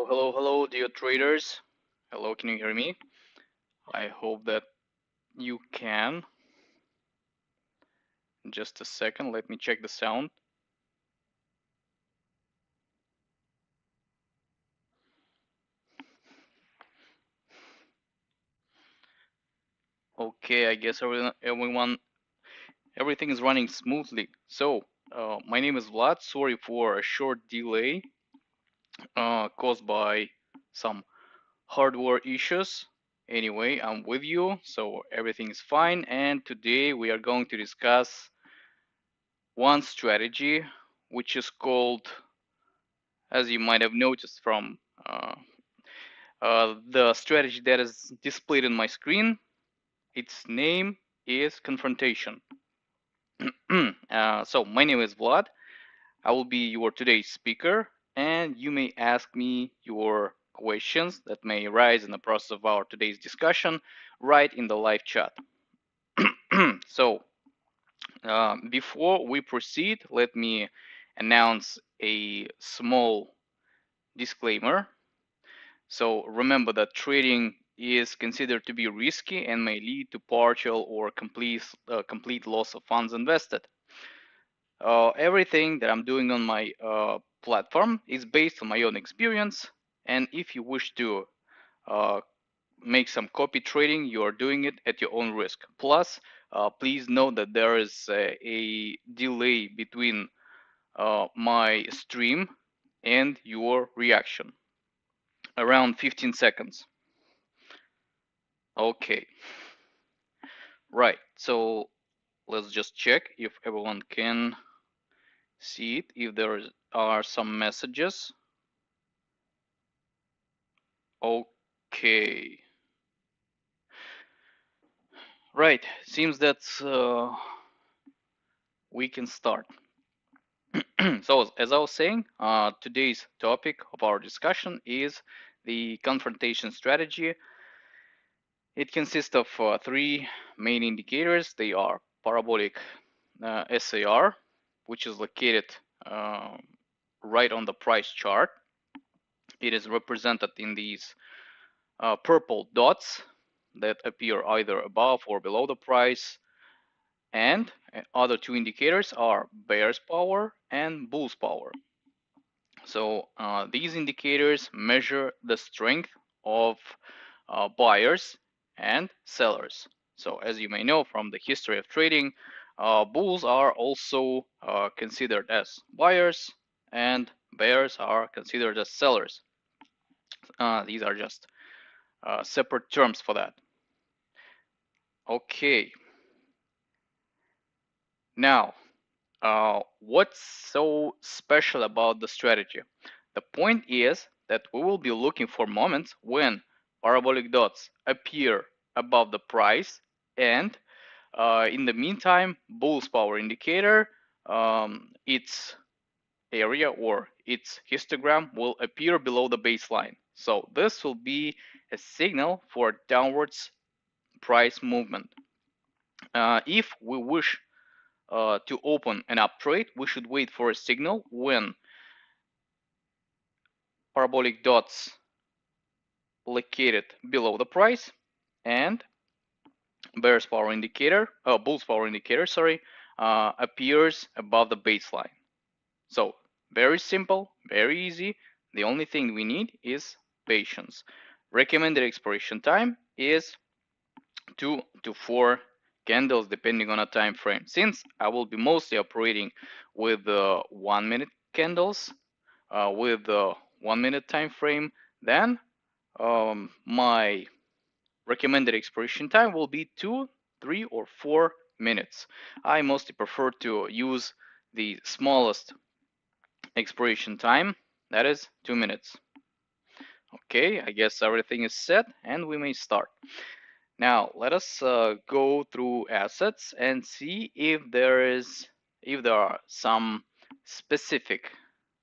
Hello, dear traders. Hello, can you hear me? I hope that you can. Just a second, let me check the sound. Okay, I guess everything is running smoothly. So, my name is Vlad. Sorry for a short delay caused by some hardware issues. Anyway, I'm with you, so everything is fine. And today we are going to discuss one strategy, which is called, as you might have noticed from the strategy that is displayed on my screen. Its name is Confrontation. So my name is Vlad. I will be your today's speaker, and you may ask me your questions that may arise in the process of our today's discussion right in the live chat. So before we proceed, let me announce a small disclaimer. So remember that trading is considered to be risky and may lead to partial or complete loss of funds invested. Everything that I'm doing on my platform is based on my own experience, and if you wish to uh, make some copy trading, you are doing it at your own risk. Plus, please note that there is a delay between my stream and your reaction, around 15 seconds. Okay, right. So let's just check if everyone can see it, if there are some messages. Okay. Right, seems that we can start. So, as I was saying, today's topic of our discussion is the confrontation strategy. It consists of three main indicators. They are parabolic SAR, which is located uh, right on the price chart. It is represented in these purple dots that appear either above or below the price. And other two indicators are bear's power and bull's power. So these indicators measure the strength of buyers and sellers. So as you may know from the history of trading, bulls are also considered as buyers and bears are considered as sellers. These are just separate terms for that. Okay. Now, what's so special about the strategy? The point is that we will be looking for moments when parabolic dots appear above the price, and in the meantime, bull's power indicator, its area or its histogram will appear below the baseline. So this will be a signal for downwards price movement. If we wish to open an up trade, we should wait for a signal when parabolic dots located below the price and bull's power indicator, sorry, appears above the baseline. So very simple, very easy. The only thing we need is patience. Recommended expiration time is 2 to 4 candles depending on a time frame. Since I will be mostly operating with 1 minute candles with the 1 minute time frame, then my recommended expiration time will be 2, 3, or 4 minutes. I mostly prefer to use the smallest expiration time, that is 2 minutes. Okay, I guess everything is set and we may start. Now let us go through assets and see if there are some specific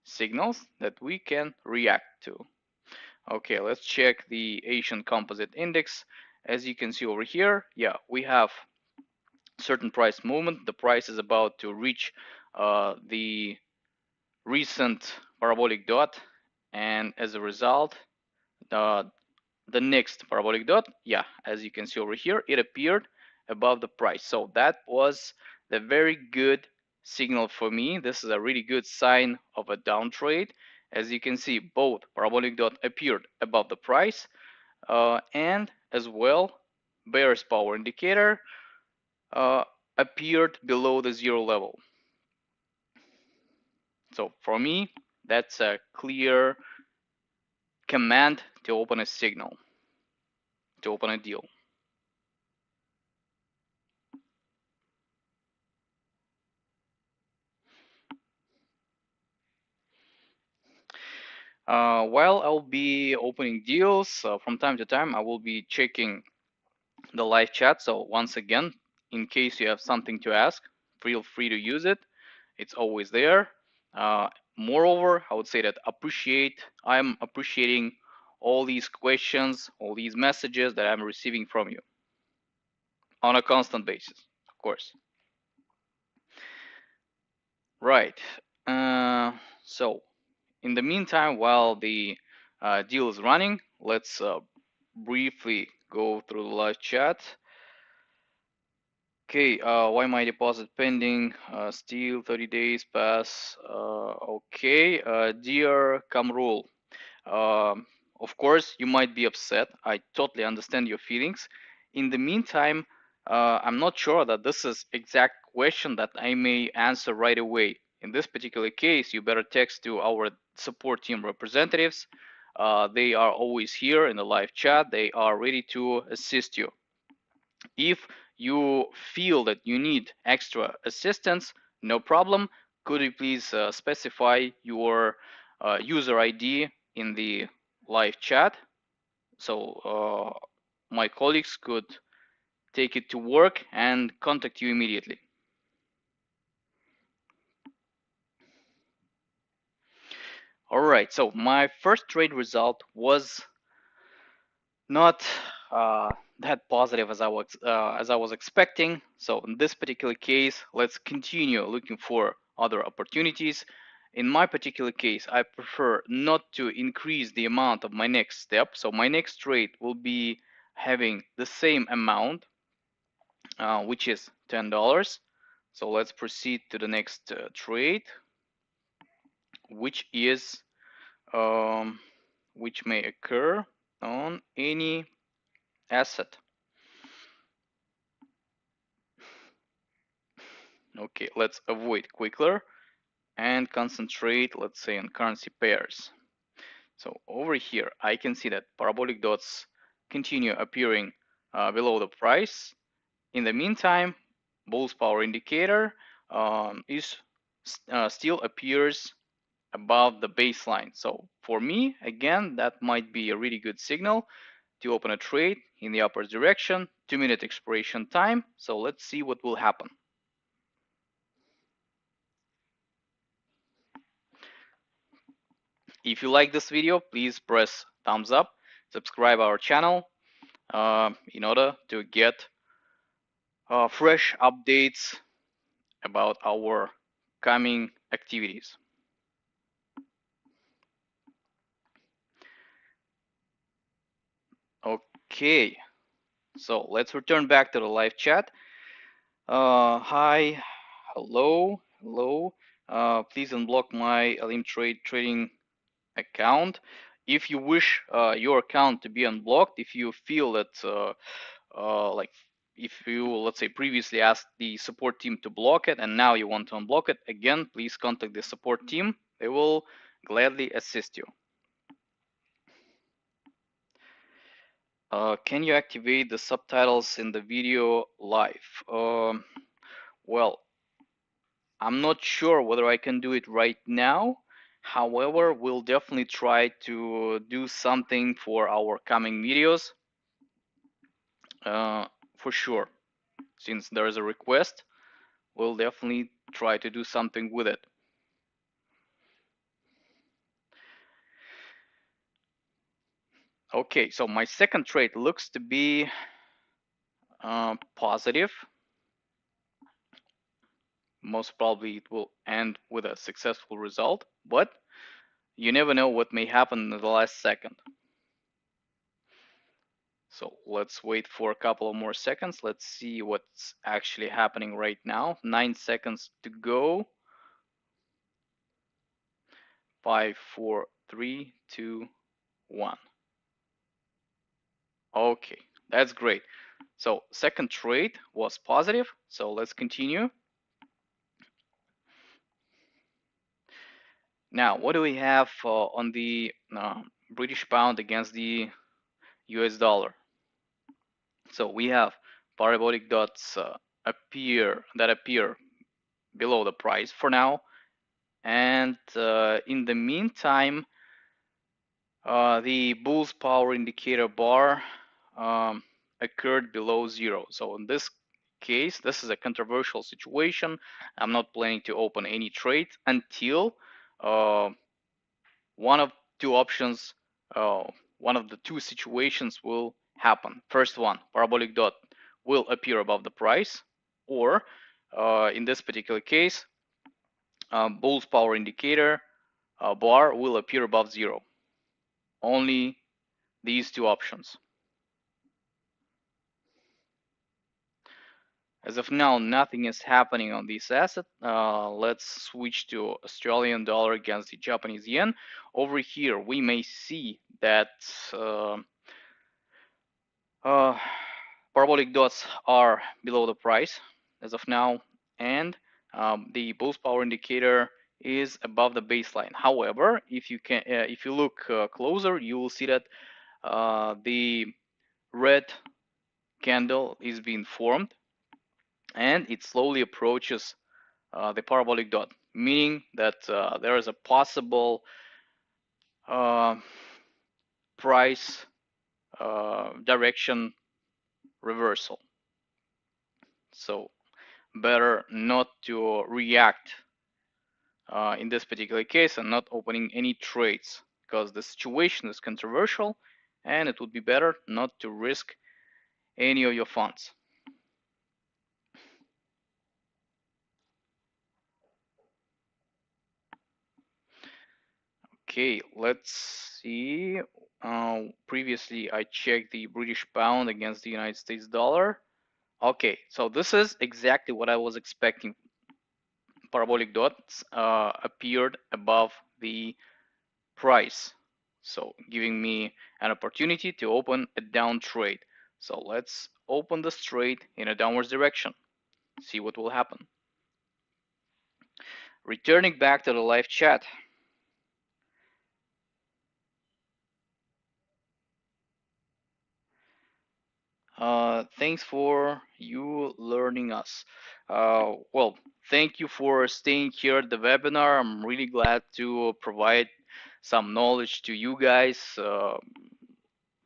signals that we can react to. Okay, let's check the Asian Composite Index. As you can see over here, yeah, we have certain price movement. The price is about to reach the recent parabolic dot and as a result, the next parabolic dot, yeah, as you can see over here, it appeared above the price. So that was the very good signal for me. This is a really good sign of a down trade. As you can see, both parabolic dot appeared above the price, and as well, bearish power indicator uh, appeared below the zero level. So for me, that's a clear command to open a signal, to open a deal. While I'll be opening deals from time to time, I will be checking the live chat. So once again, in case you have something to ask, feel free to use it. It's always there. Moreover, I would say that I'm appreciating all these questions, all these messages that I'm receiving from you on a constant basis, of course. Right. So in the meantime, while the deal is running, let's briefly go through the live chat. Okay, why my deposit pending? Still 30 days pass. Okay, dear Kamrul, um, of course you might be upset. I totally understand your feelings. In the meantime, I'm not sure that this is exact question that I may answer right away. In this particular case, you better text to our support team representatives. They are always here in the live chat. They are ready to assist you. If you feel that you need extra assistance, no problem. Could you please specify your user ID in the live chat so my colleagues could take it to work and contact you immediately. All right, so my first trade result was not that positive as I was expecting. So in this particular case, let's continue looking for other opportunities. In my particular case, I prefer not to increase the amount of my next step. So my next trade will be having the same amount, which is $10. So let's proceed to the next trade, which is which may occur on any asset. Okay, let's avoid Quickler and concentrate, let's say, on currency pairs. So over here, I can see that parabolic dots continue appearing below the price. In the meantime, Bull's power indicator still appears above the baseline. So for me, again, that might be a really good signal to open a trade in the upward direction, 2-minute expiration time. So let's see what will happen. If you like this video, please press thumbs up, subscribe our channel in order to get fresh updates about our coming activities. Okay, so let's return back to the live chat. Hi, hello, hello. Please unblock my Olymp Trade trading account. If you wish your account to be unblocked, if you feel that like if you, let's say, previously asked the support team to block it and now you want to unblock it, again, please contact the support team. They will gladly assist you. Can you activate the subtitles in the video live? Well, I'm not sure whether I can do it right now. However, we'll definitely try to do something for our coming videos. For sure. Since there is a request, we'll definitely try to do something with it. Okay, so my second trade looks to be positive. Most probably it will end with a successful result, but you never know what may happen in the last second. So let's wait for a couple of more seconds. Let's see what's actually happening right now. 9 seconds to go. 5, 4, 3, 2, 1. Okay, that's great. So second trade was positive. So let's continue. Now, what do we have on the British pound against the US dollar? So we have parabolic dots appear below the price for now, and in the meantime, the Bulls power indicator bar occurred below zero. So in this case, this is a controversial situation. I'm not planning to open any trade until one of two options, one of the two situations will happen. First one, parabolic dot will appear above the price, or in this particular case, Bulls power indicator bar will appear above zero. Only these two options. As of now, nothing is happening on this asset. Let's switch to Australian dollar against the Japanese yen. Over here, we may see that parabolic dots are below the price as of now, and the Bulls power indicator is above the baseline. However, if you look closer, you will see that the red candle is being formed, and it slowly approaches the parabolic dot, meaning that there is a possible price direction reversal. So better not to react in this particular case and not opening any trades, because the situation is controversial and it would be better not to risk any of your funds. Okay, let's see. Previously, I checked the British pound against the United States dollar. Okay, so this is exactly what I was expecting. Parabolic dots appeared above the price, so giving me an opportunity to open a down trade. So let's open this trade in a downwards direction, see what will happen. Returning back to the live chat. Thanks for you learning us. Well, thank you for staying here at the webinar. I'm really glad to provide some knowledge to you guys.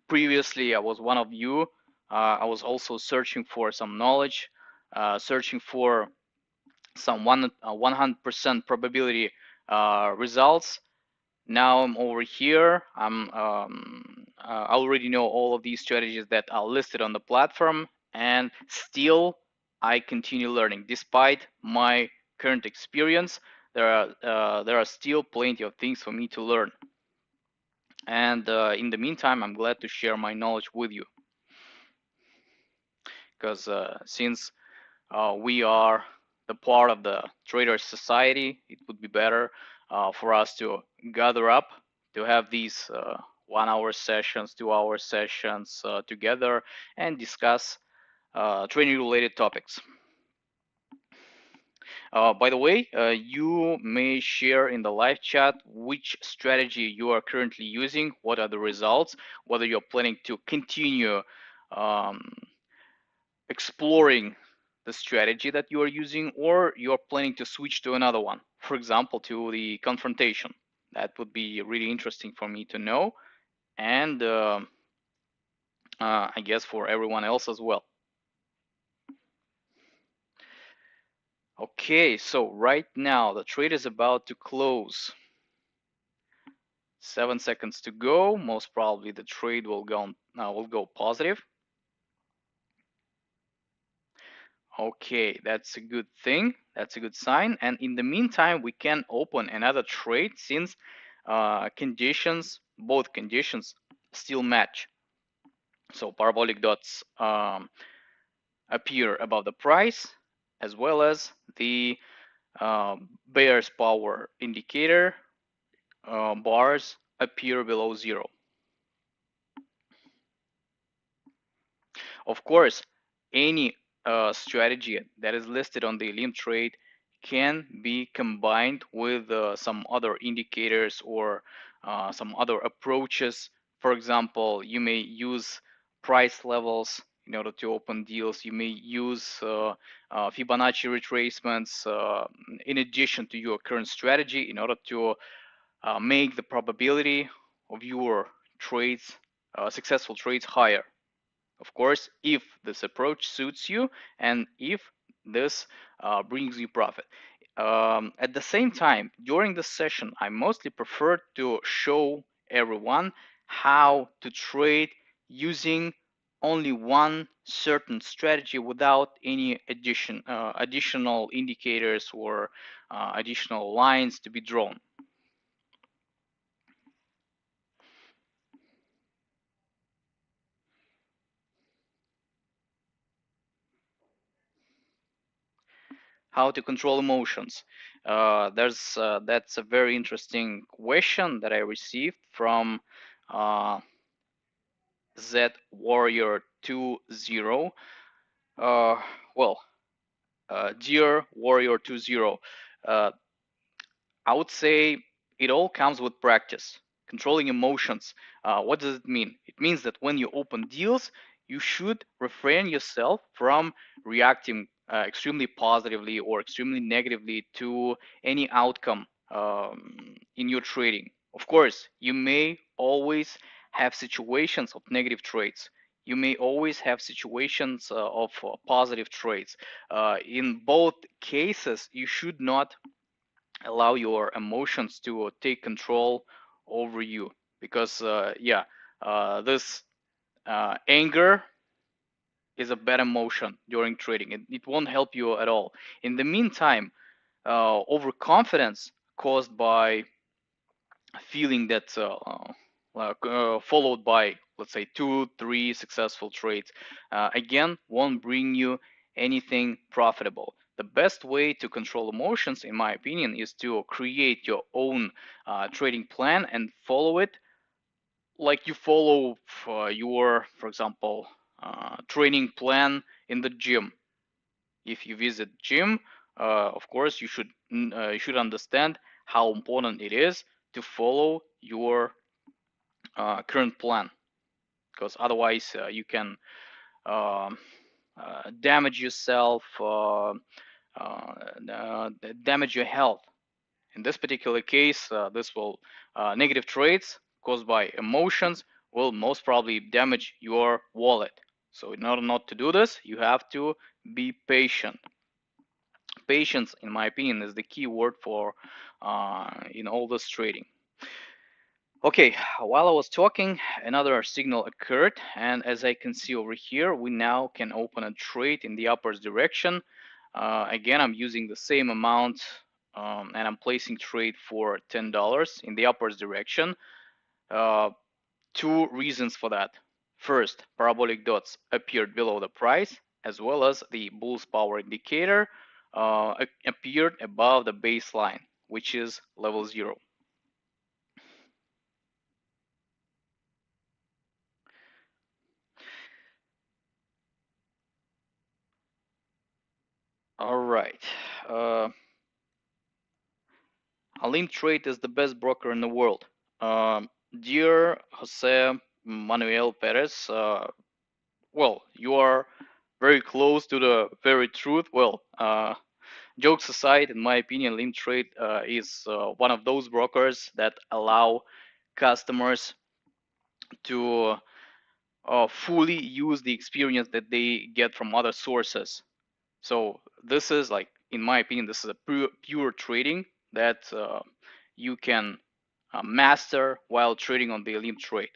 Previously, I was one of you. I was also searching for some knowledge, searching for some 100% probability results. Now I'm over here. I already know all of these strategies that are listed on the platform, and still I continue learning. Despite my current experience, there are still plenty of things for me to learn. And in the meantime, I'm glad to share my knowledge with you, because since we are the part of the trader society, it would be better for us to gather up to have these 1 hour sessions, 2 hour sessions together and discuss trading related topics. By the way, you may share in the live chat which strategy you are currently using, what are the results, whether you're planning to continue exploring the strategy that you are using, or you're planning to switch to another one, for example, to the confrontation. That would be really interesting for me to know, and I guess for everyone else as well. Okay, so right now the trade is about to close. 7 seconds to go. Most probably the trade will go positive. Okay, that's a good thing. That's a good sign. And in the meantime, we can open another trade, since conditions, both conditions still match. So parabolic dots appear above the price, as well as the bear's power indicator bars appear below zero. Of course, any strategy that is listed on the Olymp Trade can be combined with some other indicators or some other approaches. For example, you may use price levels in order to open deals. You may use Fibonacci retracements in addition to your current strategy in order to make the probability of your trades, successful trades, higher. Of course, if this approach suits you and if this brings you profit. At the same time, during the session, I mostly prefer to show everyone how to trade using only one certain strategy without any additional indicators or additional lines to be drawn. How to control emotions. That's a very interesting question that I received from uh, Z Warrior 20. Uh, well, Dear Warrior 20, I would say it all comes with practice. Controlling emotions. What does it mean? It means that when you open deals, you should refrain yourself from reacting extremely positively or extremely negatively to any outcome in your trading. Of course, you may always have situations of negative trades. You may always have situations of positive trades. In both cases, you should not allow your emotions to take control over you, because this anger is a bad emotion during trading. It won't help you at all. In the meantime, overconfidence caused by feeling that followed by, let's say, 2 3 successful trades again won't bring you anything profitable. The best way to control emotions, in my opinion, is to create your own trading plan and follow it like you follow your, for example, training plan in the gym. If you visit gym, of course you should understand how important it is to follow your current plan, because otherwise you can um damage yourself, damage your health. In this particular case, this will negative trades caused by emotions will most probably damage your wallet. So in order not to do this, you have to be patient. Patience, in my opinion, is the key word for in all this trading. Okay, while I was talking, another signal occurred, and as I can see over here, we now can open a trade in the upwards direction. Again, I'm using the same amount, and I'm placing trade for $10 in the upwards direction. Uh, Two reasons for that. First, parabolic dots appeared below the price, as well as the bull's power indicator appeared above the baseline, which is level 0. All right. Uh, Olymp Trade is the best broker in the world. Dear Jose Manuel Perez, well, you are very close to the very truth. Well, jokes aside, in my opinion, Olymp Trade is one of those brokers that allow customers to fully use the experience that they get from other sources. So this is like, in my opinion, this is a pure trading that you can master while trading on the Olymp Trade.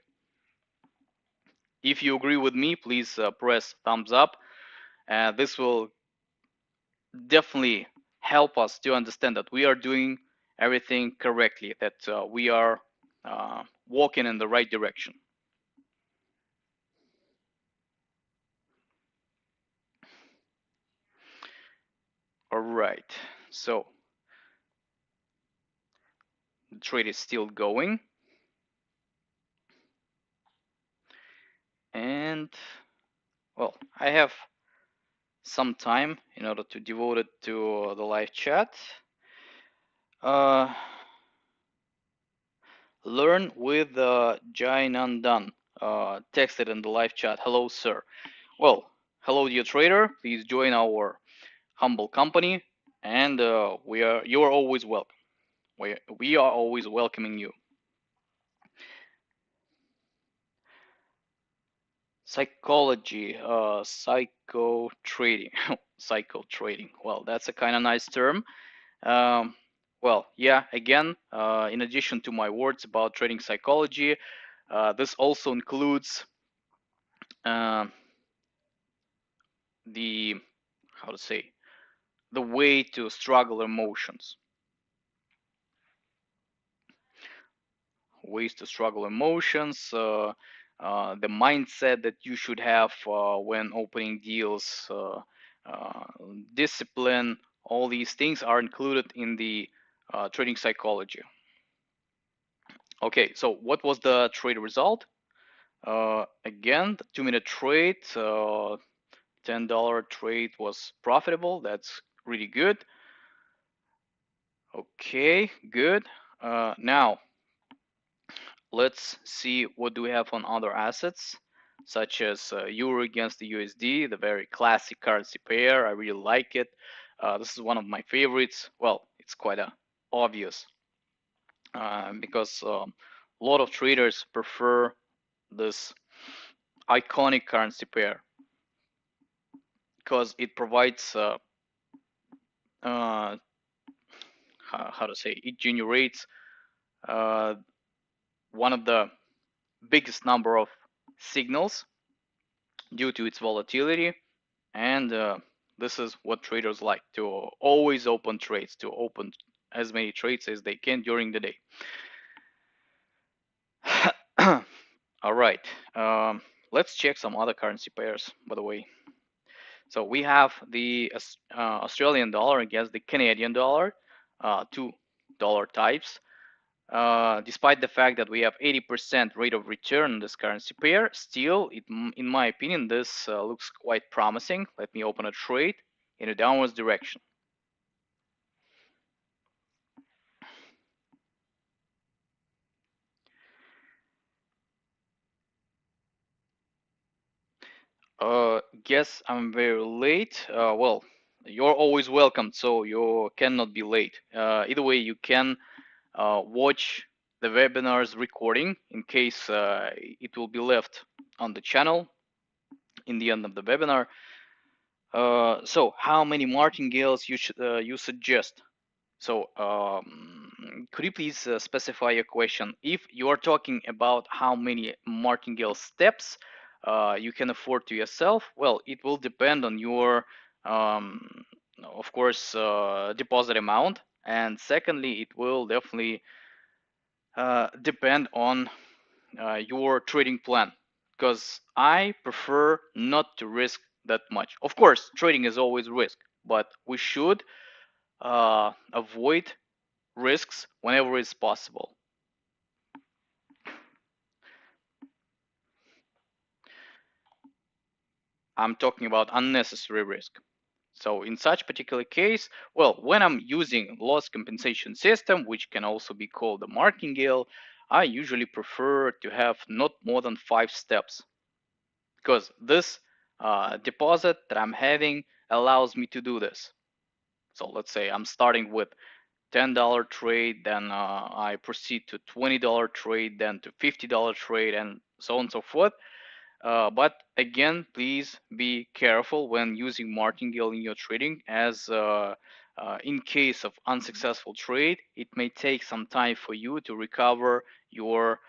If you agree with me, please press thumbs up. This will definitely help us to understand that we are doing everything correctly, that we are walking in the right direction. All right, so the trade is still going, and well, I have some time in order to devote it to the live chat. Learn with Jainandan. Texted in the live chat. Hello, sir. Well, hello, dear trader. Please join our humble company, and you are always welcome. We are always welcoming you. Psychology, psycho trading, psycho trading. Well, that's a kind of nice term. Um, well, yeah. Again, in addition to my words about trading psychology, this also includes uh, the how to say the way to struggle emotions, ways to struggle emotions, the mindset that you should have when opening deals, uh, discipline. All these things are included in the trading psychology. Okay, so what was the trade result? Again, the 2-minute trade, $10 trade was profitable. That's really good. Okay, good. Now let's see what do we have on other assets, such as euro against the USD, the very classic currency pair. I really like it. This is one of my favorites. Well, it's quite obvious because a lot of traders prefer this iconic currency pair because it provides uh, how to say, it generates uh, one of the biggest number of signals due to its volatility, and this is what traders like, to always open trades, to open as many trades as they can during the day. All right, let's check some other currency pairs, by the way. So we have the Australian dollar against the Canadian dollar, two dollar types. Despite the fact that we have 80% rate of return on this currency pair, still, in my opinion, this looks quite promising. Let me open a trade in a downwards direction. Guess I'm very late. Well, you're always welcome, so you cannot be late. Either way, you can watch the webinar's recording in case it will be left on the channel in the end of the webinar. So how many martingales you suggest? So could you please specify your question? If you are talking about how many martingale steps you can afford to yourself, well, it will depend on your, of course, deposit amount. And secondly, it will definitely depend on your trading plan, because I prefer not to risk that much. Of course, trading is always risk, but we should avoid risks whenever it's possible. I'm talking about unnecessary risk. So in such particular case, well, when I'm using loss compensation system, which can also be called a martingale, I usually prefer to have not more than 5 steps, because this deposit that I'm having allows me to do this. So let's say I'm starting with $10 trade, then I proceed to $20 trade, then to $50 trade, and so on and so forth. But again, please be careful when using martingale in your trading, as in case of unsuccessful trade, it may take some time for you to recover your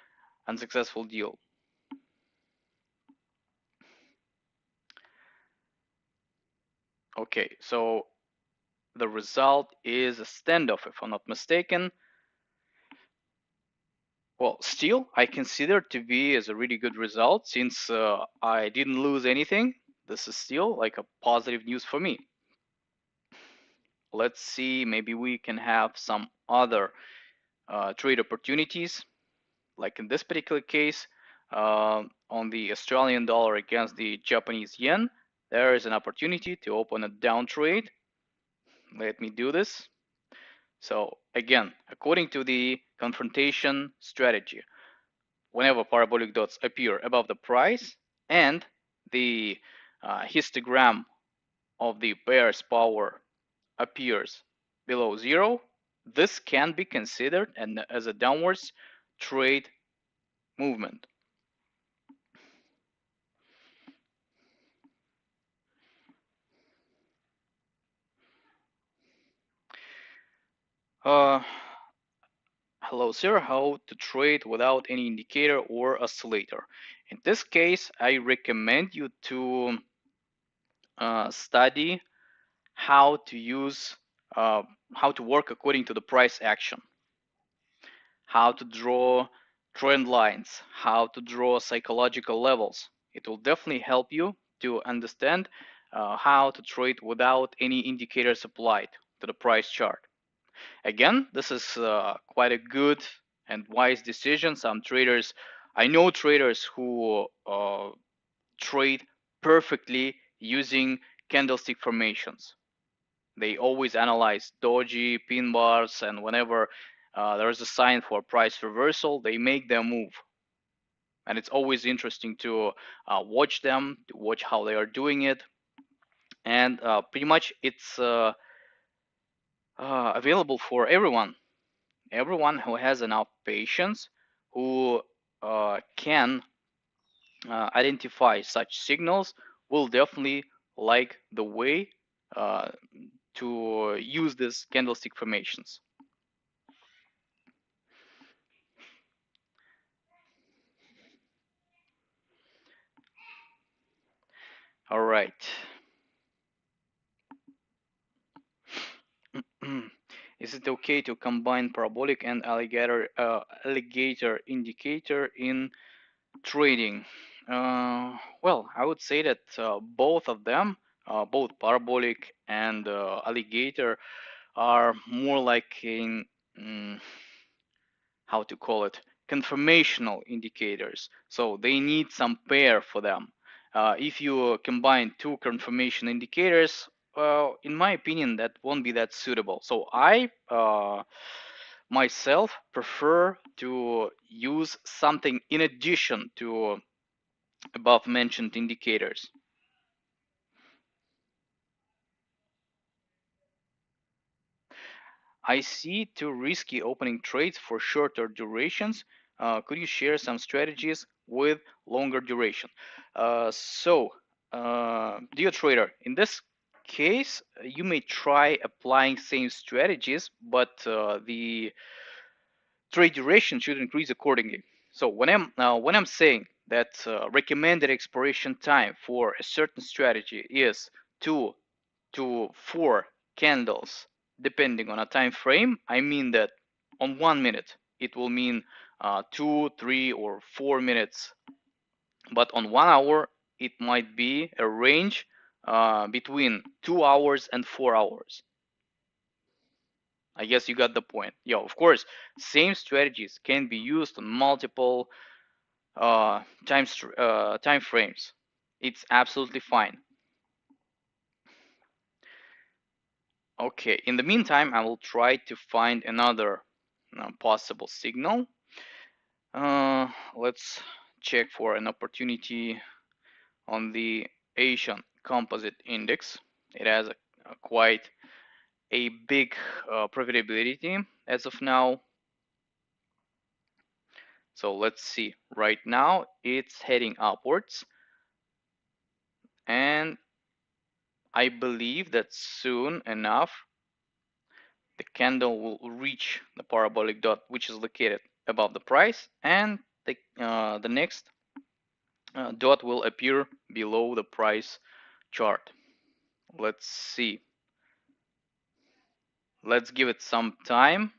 unsuccessful deal. Okay, so the result is a standoff, if I'm not mistaken. Well, still, I consider to be as a really good result since I didn't lose anything. This is still like a positive news for me. Let's see, maybe we can have some other trade opportunities. Like in this particular case, on the Australian dollar against the Japanese yen, there is an opportunity to open a down trade. Let me do this. So again, according to the confrontation strategy, whenever parabolic dots appear above the price and the histogram of the bear's power appears below zero, this can be considered as a downwards trade movement. Uh, Hello, sir. How to trade without any indicator or oscillator? In this case, I recommend you to study how to use, how to work according to the price action, how to draw trend lines, how to draw psychological levels. It will definitely help you to understand how to trade without any indicators applied to the price chart. Again, this is quite a good and wise decision. Some traders, I know traders who trade perfectly using candlestick formations. They always analyze doji, pin bars, and whenever there is a sign for price reversal, they make their move. And it's always interesting to watch them, to watch how they are doing it. And pretty much it's available for everyone. Everyone who has enough patience, who can identify such signals, will definitely like the way uh, to use these candlestick formations. All right. Is it okay to combine parabolic and alligator indicator in trading? Well, I would say that both of them, both parabolic and alligator, are more like in how to call it, conformational indicators. So they need some pair for them. If you combine two confirmation indicators, in my opinion, that won't be that suitable. So I myself prefer to use something in addition to above mentioned indicators. I see too risky opening trades for shorter durations. Could you share some strategies with longer duration? Dear trader, in this case, you may try applying same strategies, but the trade duration should increase accordingly. So when I'm saying that recommended expiration time for a certain strategy is 2 to 4 candles depending on a time frame, I mean that on 1 minute it will mean 2, 3, or 4 minutes, but on 1 hour it might be a range between 2 hours and 4 hours. I guess you got the point. Yeah, of course, same strategies can be used on multiple time frames. It's absolutely fine. Okay, in the meantime, I will try to find another possible signal. Let's check for an opportunity on the Asian Composite Index. It has a quite a big profitability as of now. So let's see. Right now, it's heading upwards, and I believe that soon enough the candle will reach the parabolic dot, which is located above the price, and the next dot will appear below the price chart. Let's see. Let's give it some time.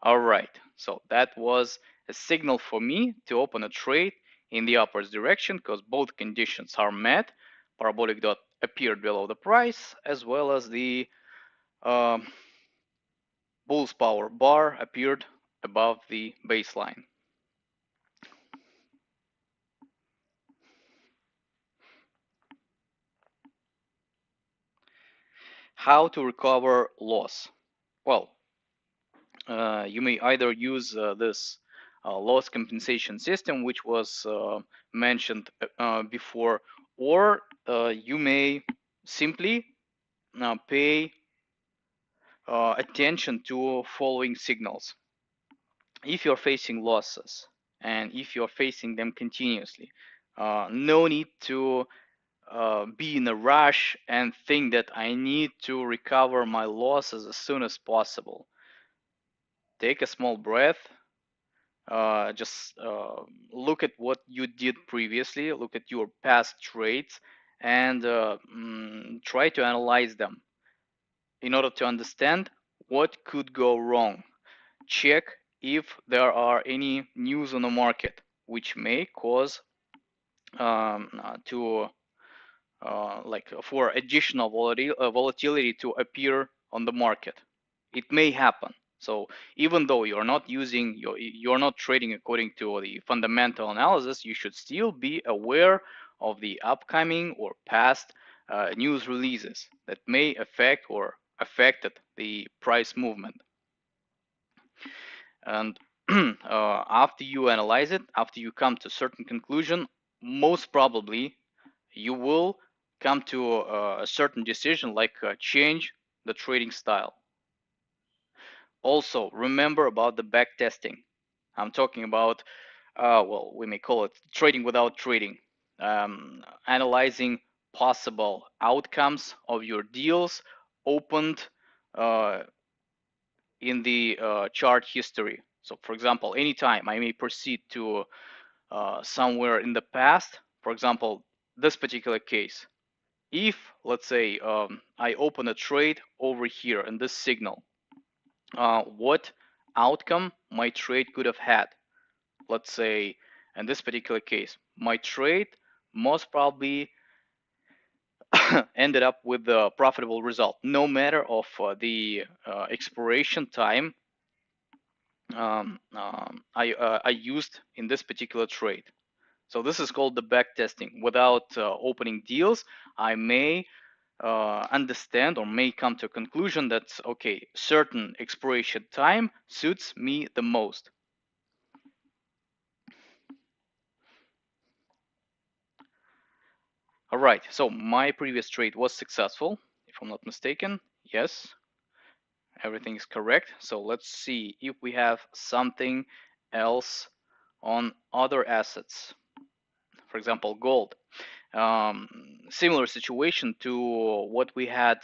All right, so that was a signal for me to open a trade in the upwards direction because both conditions are met. Parabolic dot appeared below the price, as well as the um, Bull's power bar appeared above the baseline. How to recover loss? Well, you may either use this loss compensation system, which was mentioned before, or you may simply pay attention to following signals. If you're facing losses and if you're facing them continuously, no need to be in a rush and think that I need to recover my losses as soon as possible. Take a small breath. Just look at what you did previously, look at your past trades, and try to analyze them in order to understand what could go wrong. Check if there are any news on the market which may cause to like for additional volatility to appear on the market. It may happen. So even though you're not trading according to the fundamental analysis, you should still be aware of the upcoming or past news releases that may affect or affected the price movement. And after you analyze it, after you come to a certain conclusion, most probably you will come to a certain decision like change the trading style. Also, remember about the back testing. I'm talking about, well, we may call it trading without trading, analyzing possible outcomes of your deals opened uh, in the chart history. So, for example, anytime I may proceed to somewhere in the past, for example, this particular case, if let's say I open a trade over here in this signal, what outcome my trade could have had? Let's say in this particular case, my trade most probably ended up with a profitable result, no matter of the expiration time I used in this particular trade. So this is called the back testing. Without opening deals, I may understand or may come to a conclusion that okay, certain expiration time suits me the most. All right, so my previous trade was successful, if I'm not mistaken. Yes, everything is correct. So let's see if we have something else on other assets. For example, gold. Similar situation to what we had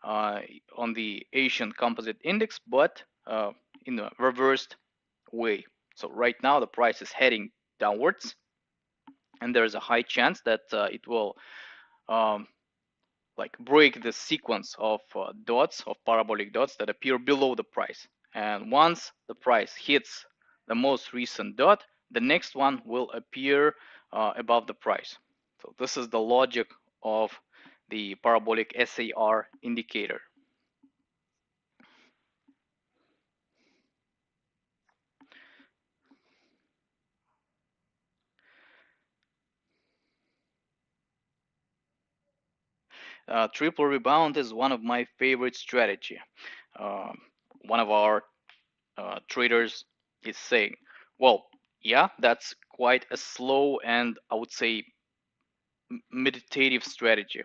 on the Asian Composite Index, but in a reversed way. So right now the price is heading downwards, and there's a high chance that it will um, like break the sequence of dots, of parabolic dots that appear below the price. And once the price hits the most recent dot, the next one will appear above the price. So this is the logic of the parabolic SAR indicator. Triple rebound is one of my favorite strategy. Uh, One of our traders is saying, well, yeah, that's quite a slow and I would say meditative strategy.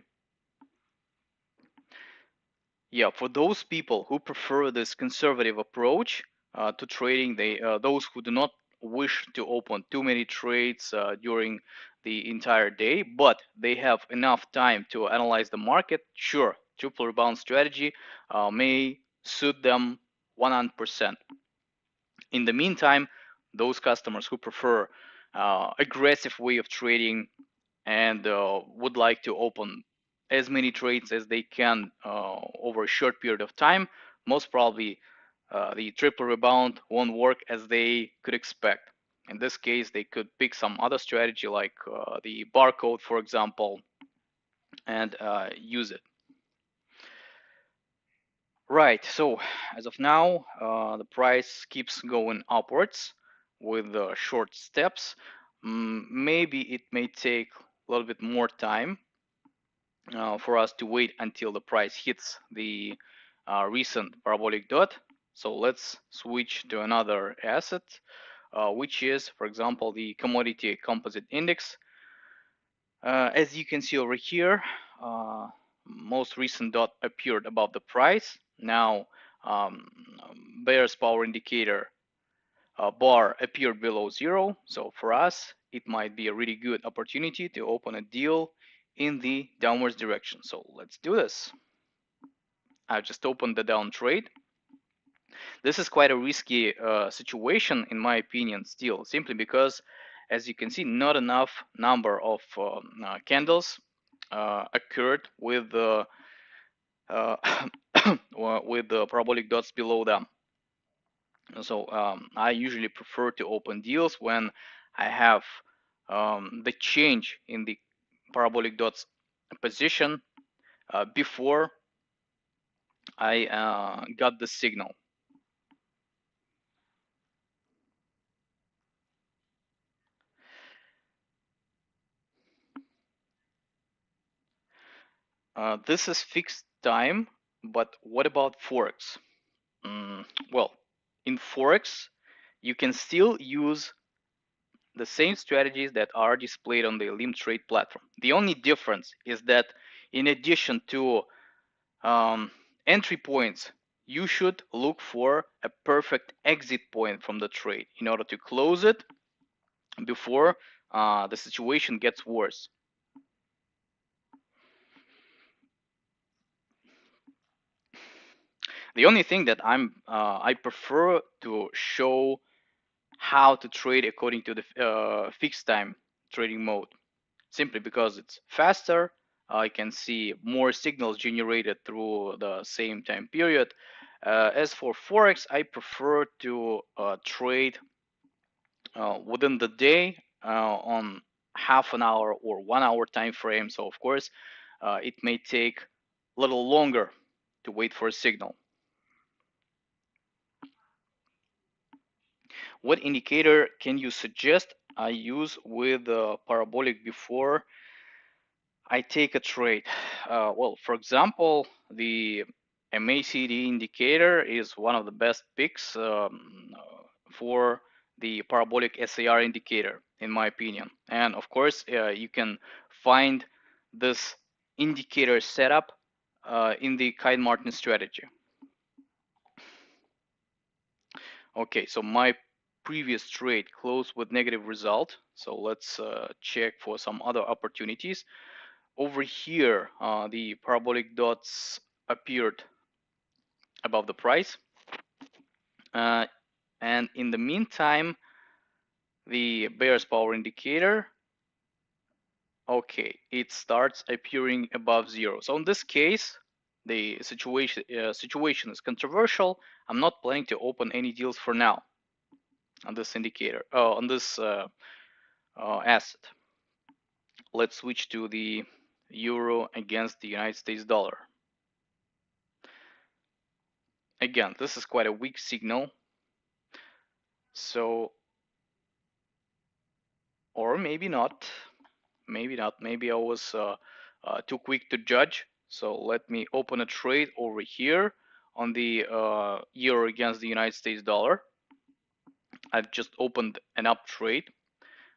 Yeah, for those people who prefer this conservative approach to trading, those who do not wish to open too many trades during the entire day, but they have enough time to analyze the market, sure, triple rebound strategy may suit them 100%. In the meantime, those customers who prefer aggressive way of trading and would like to open as many trades as they can over a short period of time, most probably the triple rebound won't work as they could expect. In this case, they could pick some other strategy like the barcode, for example, and use it. Right, so as of now, the price keeps going upwards with short steps. Maybe it may take a little bit more time for us to wait until the price hits the recent parabolic dot. So let's switch to another asset, which is, for example, the commodity composite index. As you can see over here, most recent dot appeared above the price. Now, bear's power indicator bar appeared below zero. So for us, it might be a really good opportunity to open a deal in the downwards direction. So let's do this. I just opened the down trade. This is quite a risky situation in my opinion still, simply because, as you can see, not enough number of candles occurred with the with the parabolic dots below them. So I usually prefer to open deals when I have the change in the parabolic dots position before I got the signal. This is fixed time, but what about Forex? Well, in Forex, you can still use the same strategies that are displayed on the Olymp Trade platform. The only difference is that in addition to entry points, you should look for a perfect exit point from the trade in order to close it before the situation gets worse. The only thing that I prefer to show how to trade according to the fixed time trading mode, simply because it's faster. I can see more signals generated through the same time period. As for Forex, I prefer to trade within the day on half an hour or 1 hour time frame. So of course, it may take a little longer to wait for a signal. What indicator can you suggest I use with parabolic before I take a trade? Well, for example, the MACD indicator is one of the best picks for the parabolic SAR indicator, in my opinion. And of course, you can find this indicator setup in the Kite Martin strategy. Okay, so my previous trade closed with negative result. So let's check for some other opportunities. Over here, the parabolic dots appeared above the price. And in the meantime, the bear's power indicator, okay, it starts appearing above zero. So in this case, the situation is controversial. I'm not planning to open any deals for now on this indicator, on this asset. Let's switch to the euro against the United States dollar. Again, this is quite a weak signal. So, or maybe not. Maybe not. Maybe I was too quick to judge. So let me open a trade over here on the euro against the United States dollar. I've just opened an up trade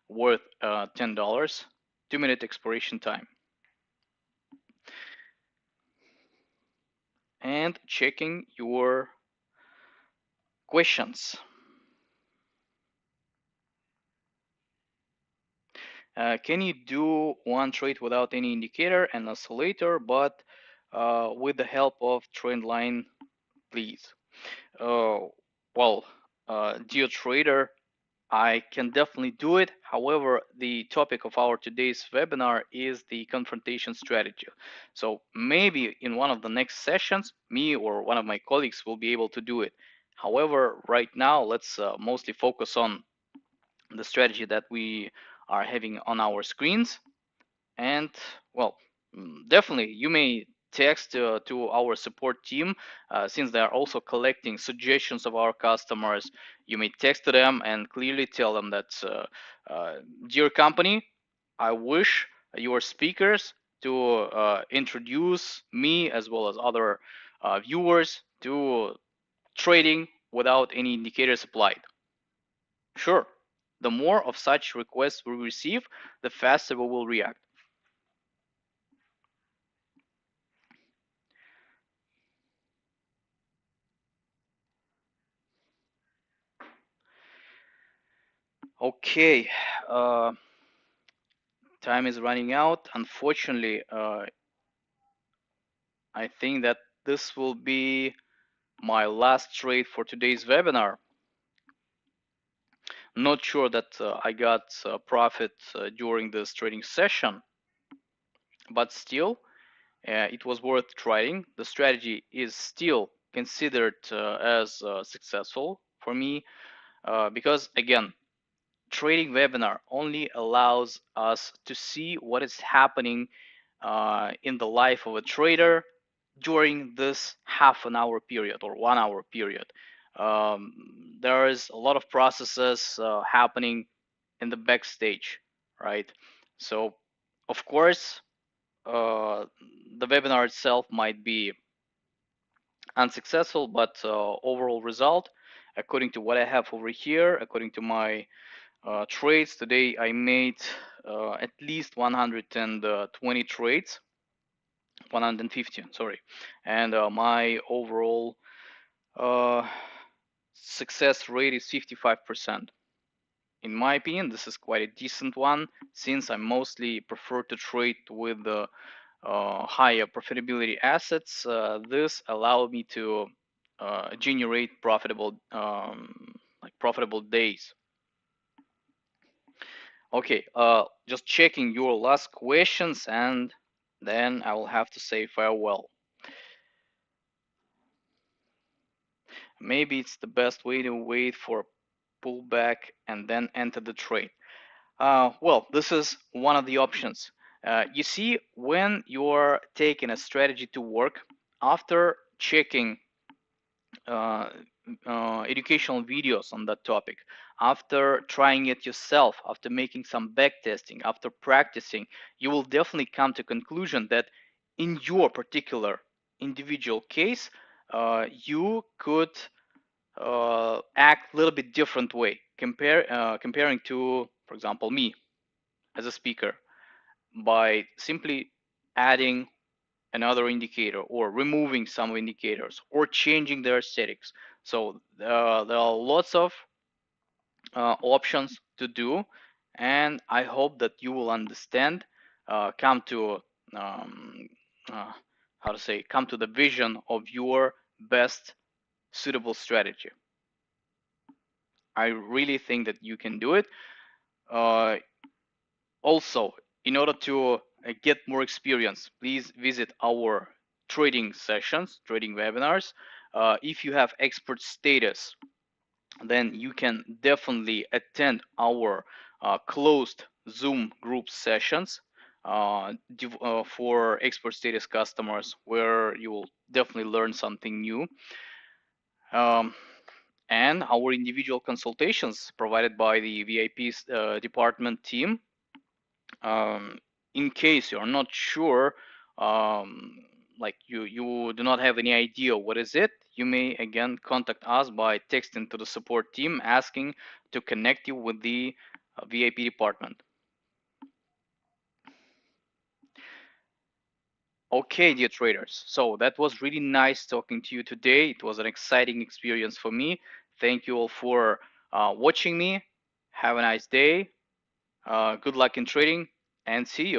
worth $10, 2-minute expiration time. And checking your questions. Can you do one trade without any indicator and oscillator, but with the help of trend line, please? Well, dear trader, I can definitely do it. However, the topic of our today's webinar is the confrontation strategy. So maybe in one of the next sessions, me or one of my colleagues will be able to do it. However, right now, let's mostly focus on the strategy that we are having on our screens. And well, definitely you may text to our support team, since they are also collecting suggestions of our customers. You may text to them and clearly tell them that, dear company, I wish your speakers to introduce me as well as other viewers to trading without any indicators applied. Sure, the more of such requests we receive, the faster we will react. Okay, uh, time is running out. Unfortunately, I think that this will be my last trade for today's webinar. Not sure that I got profit during this trading session, but still, it was worth trying. The strategy is still considered as successful for me, because again, trading webinar only allows us to see what is happening in the life of a trader during this half an hour period or 1 hour period. There is a lot of processes happening in the backstage, right? So, of course, the webinar itself might be unsuccessful, but overall result, according to what I have over here, according to my trades today, I made at least 120 trades, 115, sorry, and my overall uh, success rate is 55%. In my opinion, this is quite a decent one, since I mostly prefer to trade with the higher profitability assets. This allowed me to generate profitable days. Okay, just checking your last questions, and then I will have to say farewell. Maybe it's the best way to wait for a pullback and then enter the trade. Well, this is one of the options. You see, when you're taking a strategy to work, after checking uh, educational videos on that topic, after trying it yourself, after making some back testing, after practicing, you will definitely come to conclusion that in your particular individual case, you could act a little bit different way, comparing to, for example, me as a speaker, by simply adding another indicator or removing some indicators or changing their aesthetics. So there are lots of options to do, and I hope that you will understand, come to um, uh, how to say, come to the vision of your best suitable strategy. I really think that you can do it. Uh, Also, in order to get more experience, please visit our trading sessions, trading webinars. If you have expert status, then you can definitely attend our closed Zoom group sessions for expert status customers, where you will definitely learn something new. Um, and our individual consultations provided by the VIP department team. um, in case you're not sure, um, like you do not have any idea what is it, you may again contact us by texting to the support team asking to connect you with the VIP department. Okay, dear traders, so that was really nice talking to you today. It was an exciting experience for me. Thank you all for watching me. Have a nice day. Good luck in trading, and see you.